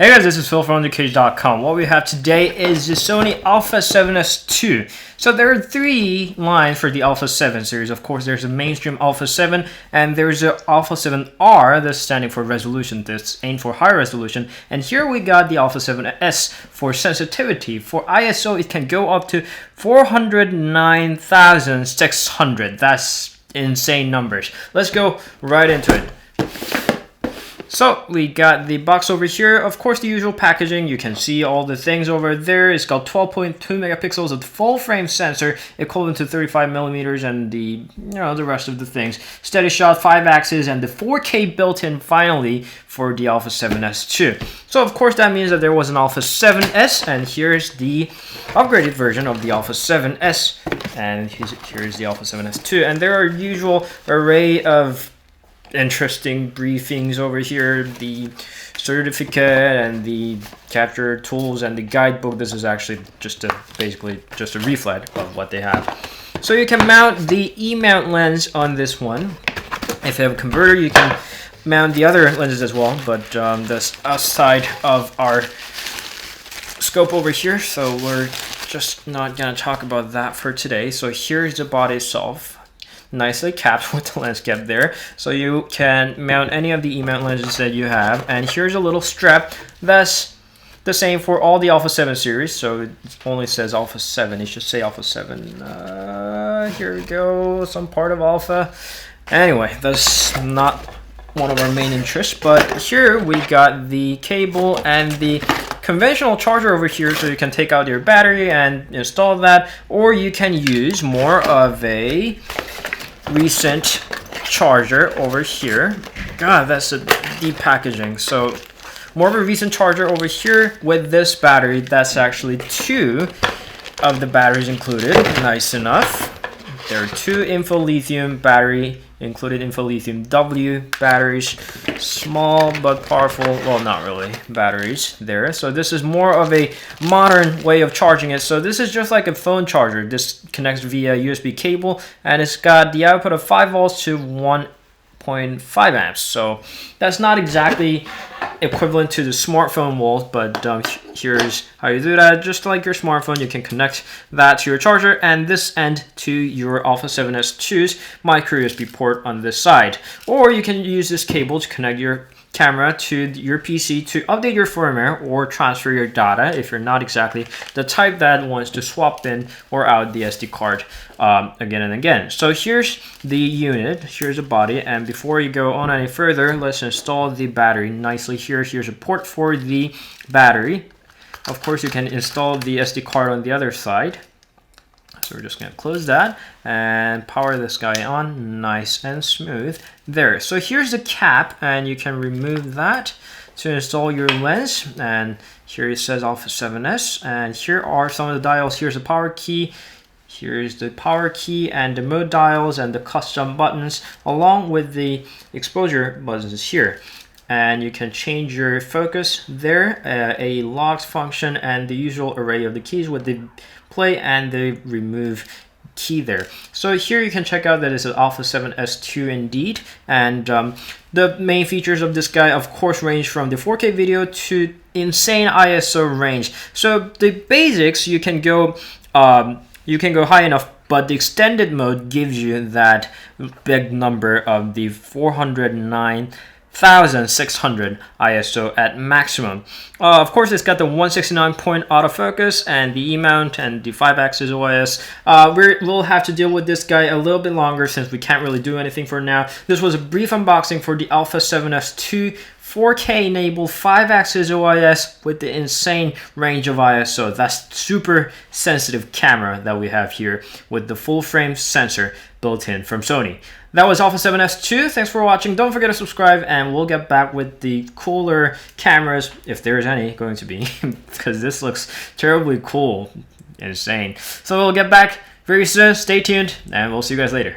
Hey guys, this is Phil from UnderCage.com. What we have today is the Sony A7S II. So there are three lines for the Alpha 7 series. Of course, there's a mainstream Alpha 7, and there's the Alpha 7R that's standing for resolution. That's aimed for high resolution. And here we got the Alpha 7S for sensitivity. For ISO, it can go up to 409,600. That's insane numbers. Let's go right into it. So we got the box over here. Of course, the usual packaging. You can see all the things over there. It's got 12.2 megapixels of full frame sensor, equivalent to 35 millimeters, and the rest of the things. Steady shot, 5-axis, and the 4K built-in finally for the Alpha 7S II. So of course that means that there was an Alpha 7S, and here's the upgraded version of the Alpha 7S, and here's the Alpha 7S II. And there are usual array of interesting briefings over here, the certificate and the capture tools and the guidebook. This is actually basically just a reflex of what they have. So you can mount the E-mount lens on this one. If you have a converter, you can mount the other lenses as well, but that's outside of our scope over here, so we're just not gonna talk about that for today. So here's the body itself, nicely capped with the lens cap there, so you can mount any of the E-mount lenses that you have. And here's a little strap that's the same for all the Alpha 7 series, so it only says Alpha 7. It should say Alpha 7. Here we go, some part of Alpha. Anyway, that's not one of our main interests, but here we got the cable and the conventional charger over here, so you can take out your battery and install that, or you can use more of a recent charger over here. God, that's a deep packaging. So more of a recent charger over here with this battery. That's actually 2 of the batteries included. Nice enough. There are 2 lithium battery included, lithium W batteries, small but powerful, well, not really, batteries there. So this is more of a modern way of charging it. So this is just like a phone charger. This connects via USB cable, and it's got the output of 5 volts to 1.5 amps. So that's not exactly equivalent to the smartphone volt, but here's how you do that. Just like your smartphone, you can connect that to your charger and this end to your Alpha 7S II's micro USB port on this side. Or you can use this cable to connect your camera to your PC to update your firmware or transfer your data if you're not exactly the type that wants to swap in or out the SD card again and again. So here's the unit, here's the body, and before you go on any further, let's install the battery nicely here. Here's a port for the battery. Of course, you can install the SD card on the other side. So we're just going to close that and power this guy on, nice and smooth there. So here's the cap, and you can remove that to install your lens. And here it says Alpha 7S, and here are some of the dials. Here's the power key, here's the power key and the mode dials and the custom buttons, along with the exposure buttons here. And you can change your focus there, a locked function, and the usual array of the keys with the play and the remove key there. So here you can check out that it's an Alpha 7S II indeed. And the main features of this guy, of course, range from the 4K video to insane ISO range. So the basics, you can go high enough, but the extended mode gives you that big number of the 409,600 ISO at maximum. Of course, it's got the 169-point autofocus and the E-mount and the 5-axis OIS. We'll have to deal with this guy a little bit longer since we can't really do anything for now. This was a brief unboxing for the Alpha 7S II 4K enabled 5-axis OIS with the insane range of ISO. That's super sensitive camera that we have here with the full frame sensor built in from Sony. That was Alpha 7S II. Thanks for watching. Don't forget to subscribe, and we'll get back with the cooler cameras, if there's any going to be, because this looks terribly cool, insane. So we'll get back very soon. Stay tuned, and we'll see you guys later.